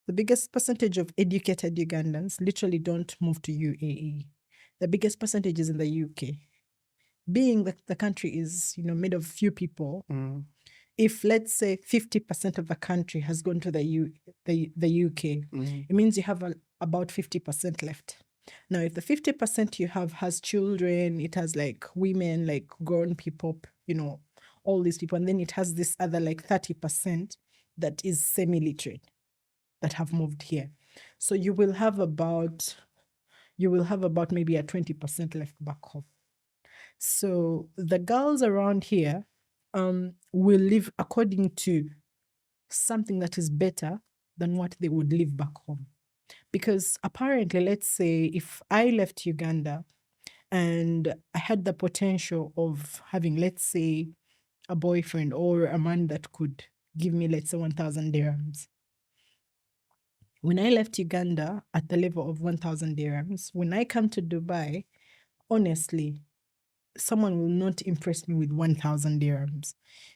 the biggest percentage of educated Ugandans literally don't move to UAE. The biggest percentage is in the UK. Being that the country is, made of few people, if let's say 50% of the country has gone to the UK, it means you have about 50% left. Now, if the 50% you have has children, it has like women, like grown people, all these people, and then it has this other like 30% that is semi-literate that have moved here. So you will have about maybe a 20% left back home. So the girls around here will live according to something that is better than what they would live back home. Because apparently, let's say if I left Uganda and I had the potential of having, let's say, a boyfriend or a man that could give me, let's say, 1,000 dirhams. When I left Uganda at the level of 1,000 dirhams, when I come to Dubai, honestly, someone will not impress me with 1,000 dirhams.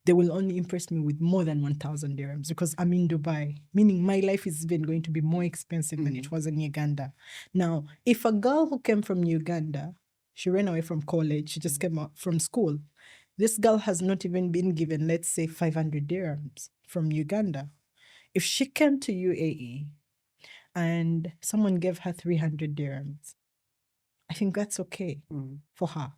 They will only impress me with more than 1,000 dirhams because I'm in Dubai, meaning my life is even going to be more expensive than it was in Uganda. Now, if a girl who came from Uganda, she ran away from college, she just came out from school, this girl has not even been given, let's say, 500 dirhams from Uganda. If she came to UAE and someone gave her 300 dirhams, I think that's okay for her.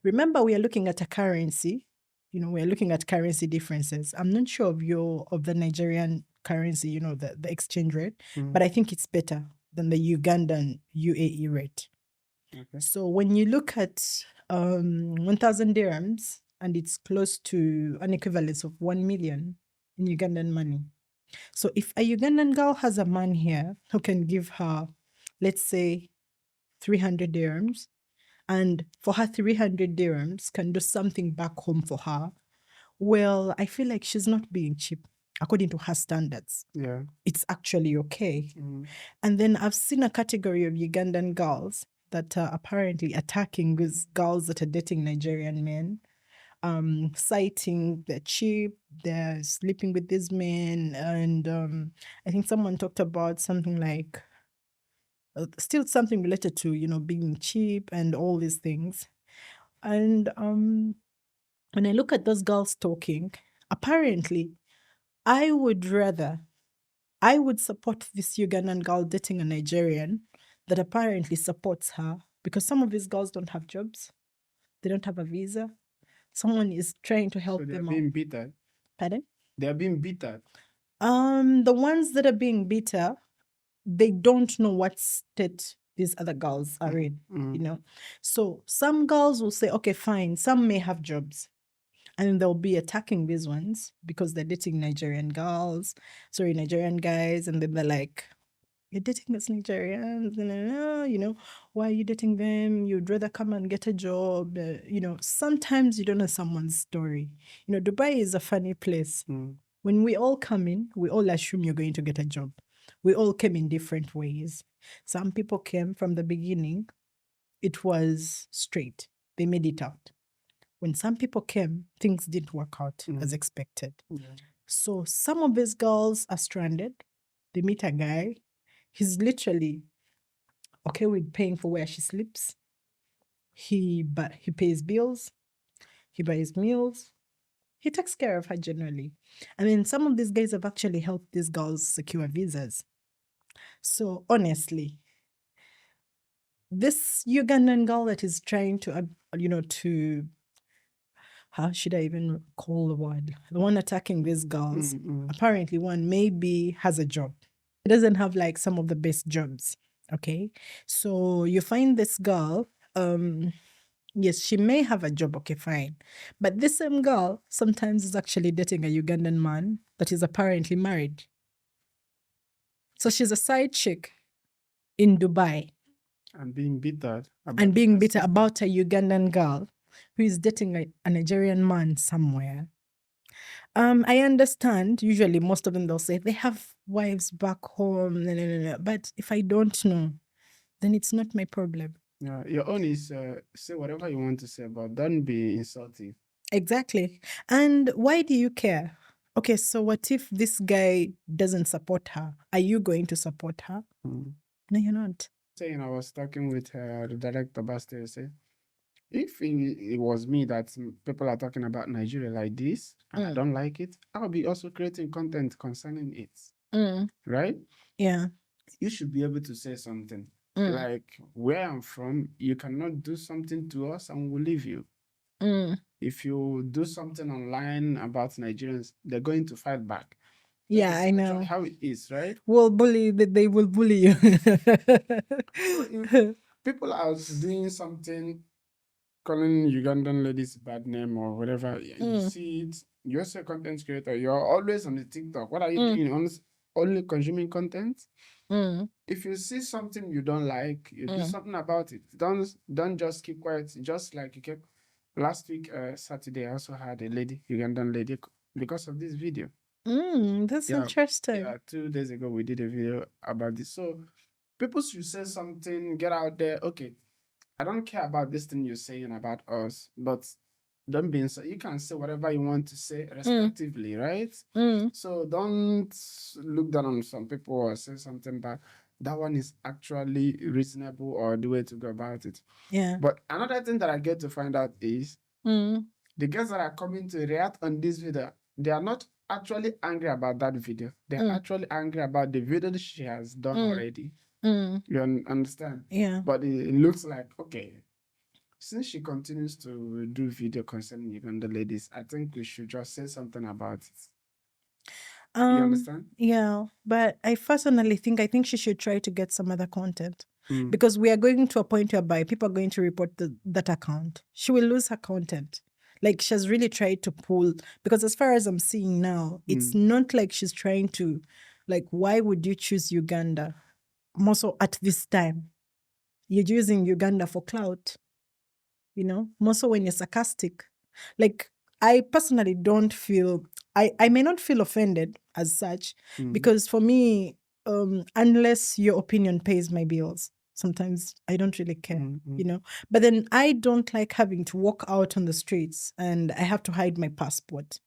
Remember, we are looking at a currency. We are looking at currency differences. I'm not sure of the Nigerian currency, the exchange rate, but I think it's better than the Ugandan UAE rate. Okay. So when you look at 1,000 dirhams, and it's close to an equivalence of 1 million in Ugandan money. So if a Ugandan girl has a man here who can give her, let's say, 300 dirhams, and for her 300 dirhams can do something back home for her, well, I feel like she's not being cheap according to her standards. Yeah. It's actually okay. And then I've seen a category of Ugandan girls that are apparently attacking these girls that are dating Nigerian men, citing they're cheap, they're sleeping with these men, and I think someone talked about something like still something related to being cheap and all these things. And when I look at those girls talking, apparently I would support this Ugandan girl dating a Nigerian that apparently supports her, because some of these girls don't have jobs, they don't have a visa. Someone is trying to help them out. They're being beaten. Pardon? They are being beaten. The ones that are being beaten, they don't know what state these other girls are in, So some girls will say, okay, fine, some may have jobs. And they'll be attacking these ones because they're dating Nigerian guys. And then they're like, you're dating these Nigerians, why are you dating them? You'd rather come and get a job. Sometimes you don't know someone's story. Dubai is a funny place. When we all come in, we all assume you're going to get a job. We all came in different ways. Some people came from the beginning, it was straight. They made it out. When some people came, things didn't work out as expected. So some of these girls are stranded. They meet a guy. He's literally okay with paying for where she sleeps. He pays bills. He buys meals. He takes care of her generally. I mean, some of these guys have actually helped these girls secure visas. So honestly, this Ugandan girl that is trying to, how should I even call the word? The one attacking these girls, apparently one maybe has a job. It doesn't have like some of the best jobs, okay? So you find this girl, yes, she may have a job, okay, fine. But this same girl sometimes is actually dating a Ugandan man that is apparently married. So she's a side chick in Dubai. And being bitter about a Ugandan girl who is dating a Nigerian man somewhere. I understand, usually most of them, they'll say they have wives back home, but if I don't know, then it's not my problem. Yeah, your own is say whatever you want to say, but don't be insulting. Exactly. And why do you care? Okay, so what if this guy doesn't support her? Are you going to support her? Mm. No, you're not. Saying I was talking with the director Basti, say, if it was me that people are talking about Nigeria like this, and I don't like it, I'll be also creating content concerning it. Right? Yeah. You should be able to say something. Like, where I'm from, you cannot do something to us and we'll leave you. If you do something online about Nigerians, they're going to fight back. Yeah, I know. That's how it is, right? Well, they will bully you. So if people are doing something, calling Ugandan ladies bad name or whatever, you see it, you're a content creator, you're always on the TikTok. What are you doing? Only consuming content? If you see something you don't like, you do something about it. Don't just keep quiet. Just like you kept last week, Saturday, I also had a lady, Ugandan lady, because of this video. That's interesting. Yeah, 2 days ago we did a video about this. So people should say something, get out there. Okay, I don't care about this thing you're saying about us, but don't be inside. You can say whatever you want to say respectively, right? So don't look down on some people or say something bad. That one is actually reasonable or the way to go about it. Yeah. But another thing that I get to find out is the girls that are coming to react on this video, they are not actually angry about that video. They're actually angry about the video that she has done already. You understand? Yeah. But it looks like, okay, since she continues to do video concerning Uganda ladies, I think we should just say something about it. You understand? Yeah, but I think she should try to get some other content because we are going to a point whereby people are going to report that account. She will lose her content. Like she has really tried to pull, because as far as I'm seeing now, it's not like she's trying to, like, why would you choose Uganda? More so at this time. You're using Uganda for clout, more so when you're sarcastic. Like, I personally don't feel, I may not feel offended as such, because for me, unless your opinion pays my bills, sometimes I don't really care, But then I don't like having to walk out on the streets and I have to hide my passport,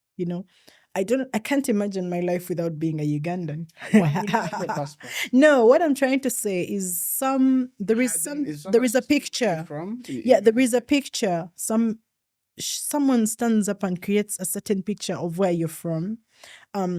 I can't imagine my life without being a Ugandan. Why would you have a passport? No, what I'm trying to say is there is a picture. Yeah, there is a picture. Someone stands up and creates a certain picture of where you're from.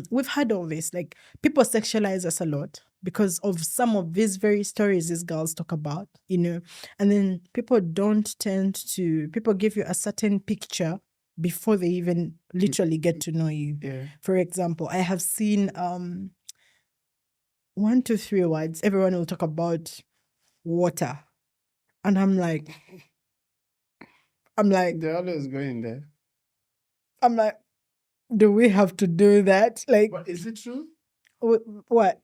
We've had all this, like, people sexualize us a lot because of some of these very stories these girls talk about, and then people give you a certain picture before they even literally get to know you. Yeah. For example, I have seen 1, 2, 3 words. Everyone will talk about water. And I'm like, they're always going there. I'm like, do we have to do that? Like, but is it true? What?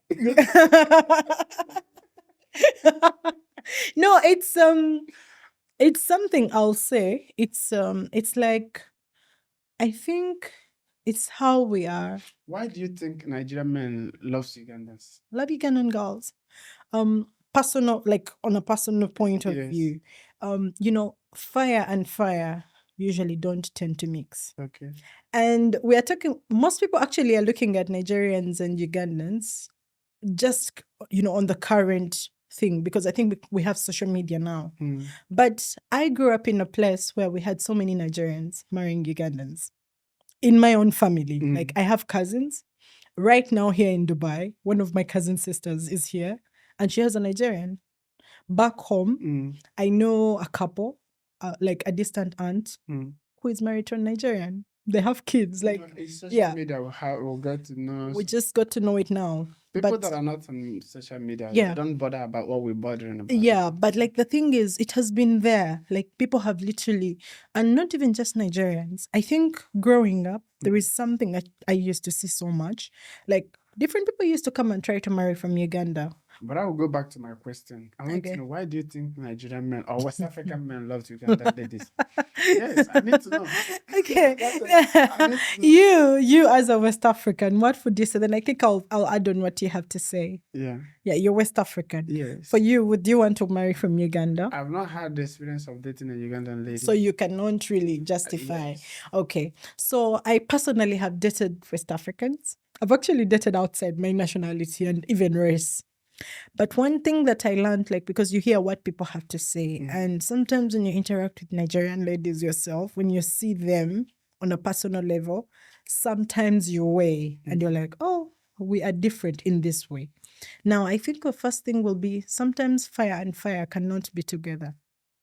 No, it's something I'll say. It's like, I think it's how we are. Why do you think Nigerian men love Ugandans? Love Ugandan girls. Personal, like on a personal point of view, fire and fire usually don't tend to mix. Okay. And we are talking, most people actually are looking at Nigerians and Ugandans just, on the current thing, because I think we have social media now. But I grew up in a place where we had so many Nigerians marrying Ugandans in my own family. Like, I have cousins right now here in Dubai. One of my cousin sisters is here and she has a Nigerian. Back home, I know a couple, like a distant aunt, who is married to a Nigerian. They have kids. Like, social media we'll get to know. We just got to know it now. People that are not on social media, they don't bother about what we're bothering about. Yeah, but like the thing is, it has been there. Like, people have literally, and not even just Nigerians. I think growing up, there is something I used to see so much. Like, different people used to come and try to marry from Uganda. But I will go back to my question. I want to know, why do you think Nigerian men or West African men love Ugandan ladies? Yes, I need to know. Okay. I need to know. You as a West African, what would you say? Then I think I'll add on what you have to say. Yeah. Yeah, you're West African. Yes. For you, would you want to marry from Uganda? I've not had the experience of dating a Ugandan lady. So you cannot really justify. Yes. Okay. So I personally have dated West Africans. I've actually dated outside my nationality and even race. But one thing that I learned, like, because you hear what people have to say, and sometimes when you interact with Nigerian ladies yourself, when you see them on a personal level, sometimes you weigh and you're like, oh, we are different in this way. Now, I think the first thing will be sometimes fire and fire cannot be together.